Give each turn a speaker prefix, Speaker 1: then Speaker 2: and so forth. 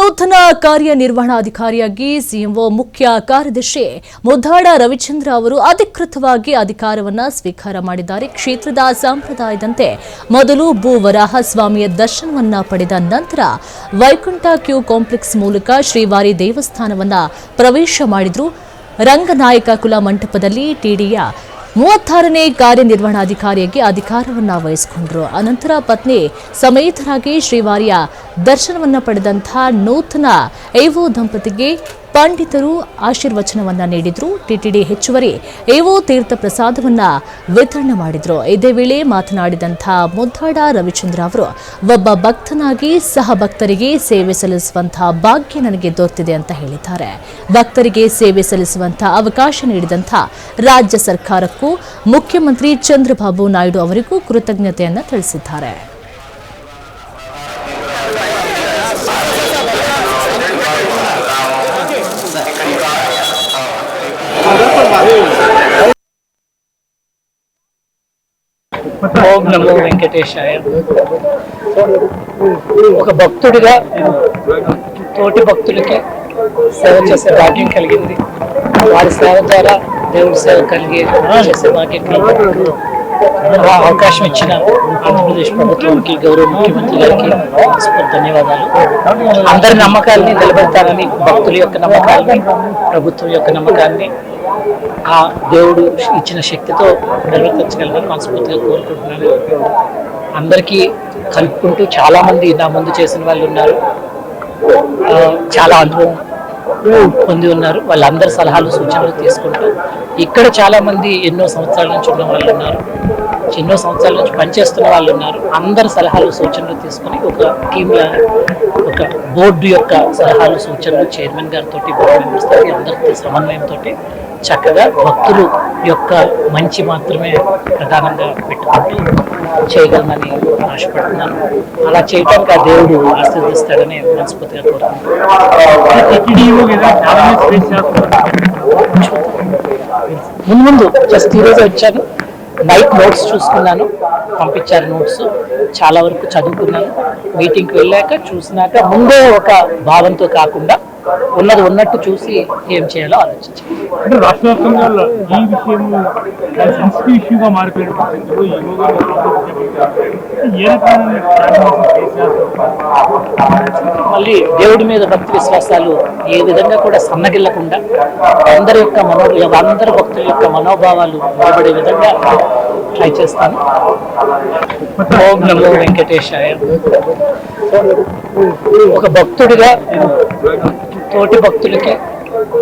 Speaker 1: ನೂತನ ಕಾರ್ಯನಿರ್ವಹಣಾಧಿಕಾರಿಯಾಗಿ ಸಿಎಂಒ ಮುಖ್ಯ ಕಾರ್ಯದರ್ಶಿ ಮುದ್ದಾಡ ರವಿಚಂದ್ರ ಅವರು ಅಧಿಕೃತವಾಗಿ ಅಧಿಕಾರವನ್ನು ಸ್ವೀಕಾರ ಮಾಡಿದ್ದಾರೆ. ಕ್ಷೇತ್ರದ ಸಂಪ್ರದಾಯದಂತೆ ಮೊದಲು ಭೂವರಾಹ ಸ್ವಾಮಿಯ ದರ್ಶನವನ್ನ ಪಡೆದ ನಂತರ ವೈಕುಂಠ ಕ್ಯೂ ಕಾಂಪ್ಲೆಕ್ಸ್ ಮೂಲಕ ಶ್ರೀವಾರಿ ದೇವಸ್ಥಾನವನ್ನ ಪ್ರವೇಶ ಮಾಡಿದ್ರು. ರಂಗನಾಯಕ ಕುಲ ಮಂಟಪದಲ್ಲಿ ಟಿಡಿಯ 36ನೇ ಕಾರ್ಯನಿರ್ವಹಣಾಧಿಕಾರಿಯಾಗಿ ಅಧಿಕಾರವನ್ನು ವಹಿಸಿಕೊಂಡರು. ಅನಂತರ ಪತ್ನಿ ಸಮೇತರಾಗಿ ಶ್ರೀವಾರಿಯ ದರ್ಶನವನ್ನು ಪಡೆದಂತಹ ನೂತನ ಎಒ ದಂಪತಿಗೆ ಪಂಡಿತರು ಆಶೀರ್ವಚನವನ್ನ ನೀಡಿದ್ರು. ಟಿಟಿಡಿ ಹೆಚ್ಚುವರಿ ಎಒ ತೀರ್ಥ ಪ್ರಸಾದವನ್ನ ವಿತರಣೆ ಮಾಡಿದ್ರು. ಇದೇ ವೇಳೆ ಮಾತನಾಡಿದಂತಹ ಮುದ್ದಾಡ ರವಿಚಂದ್ರ ಅವರು, ಒಬ್ಬ ಭಕ್ತನಾಗಿ ಸಹ ಭಕ್ತರಿಗೆ ಸೇವೆ ಸಲ್ಲಿಸುವಂತಹ ಭಾಗ್ಯ ನನಗೆ ದೊರೆತಿದೆ ಅಂತ ಹೇಳಿದ್ದಾರೆ. ಭಕ್ತರಿಗೆ ಸೇವೆ ಸಲ್ಲಿಸುವಂತಹ ಅವಕಾಶ ನೀಡಿದಂತಹ ರಾಜ್ಯ ಸರ್ಕಾರಕ್ಕೂ ಮುಖ್ಯಮಂತ್ರಿ ಚಂದ್ರಬಾಬು ನಾಯ್ಡು ಅವರಿಗೂ ಕೃತಜ್ಞತೆಯನ್ನ ತಿಳಿಸಿದ್ದಾರೆ.
Speaker 2: ఓం నమో వెంకటేశాయ. ఒక భక్తుడిగా తోటి భక్తులకి సేవ చేసే భాగ్యం కలిగింది. వారి సేవ ద్వారా దేవుడి సేవ కలిగి చేసే భాగ్యం కలిగింది. అవకాశం ఇచ్చిన ఆంధ్రప్రదేశ్ ప్రభుత్వానికి, గౌరవ ముఖ్యమంత్రి గారికి ధన్యవాదాలు. అందరి నమ్మకాలని నిలబెడతానని, భక్తుల యొక్క నమ్మకాలని, ప్రభుత్వం యొక్క నమ్మకాన్ని ఆ దేవుడు ఇచ్చిన శక్తితో నిర్వర్తించగలరని మనస్ఫూర్తిగా కోరుకుంటున్నాను. అందరికీ కలుపుకుంటూ చాలా మంది నా ముందు చేసిన వాళ్ళు ఉన్నారు, చాలా అనుభవం పొంది ఉన్నారు. వాళ్ళందరి సలహాలు సూచనలు తీసుకుంటూ ఇక్కడ చాలా మంది ఎన్నో సంవత్సరాల నుంచి ఉన్న వాళ్ళు ఉన్నారు, ఎన్నో సంవత్సరాల నుంచి పనిచేస్తున్న వాళ్ళు ఉన్నారు. అందరి సలహాలు సూచనలు తీసుకుని ఒక టీంలా, ఒక బోర్డు యొక్క సలహాలు సూచనలు చైర్మన్ గారితో, బోర్డు మెంబర్స్ తోటి, అందరితో సమన్వయంతో చక్కగా భక్తులు యొక్క మంచి మాత్రమే ప్రధానంగా పెట్టుకుంటూ చేయగలనని ఆశపడుతున్నాను. అలా చేయడానికి ఆ దేవుడు ఆశీర్వదిస్తాడని మనస్ఫూర్తిగా కోరుకుంటున్నాను. ముందు జస్ట్ ఈరోజు వచ్చాను, నైట్ నోట్స్ చూసుకున్నాను, పంపించారు నోట్స్, చాలా వరకు చదువుకున్నాను. మీటింగ్కి వెళ్ళాక చూసినాక ముందే ఒక భావంతో కాకుండా ఉన్నది ఉన్నట్టు చూసి ఏం చేయాలో ఆలోచించాను.
Speaker 3: అంటే రాష్ట్ర వ్యాప్తంగా ఈ విషయం సెన్సిటివ్ ఇష్యూగా మారిపోయిన పరిస్థితుల్లో
Speaker 2: మళ్ళీ దేవుడి మీద భక్తి విశ్వాసాలు ఏ విధంగా కూడా సన్నగిల్లకుండా అందరి భక్తుల యొక్క మనోభావాలు నిలబడే విధంగా ట్రై చేస్తాను. ఓం నమో వెంకటేశాయ. ఒక భక్తుడిగా తోటి భక్తులకి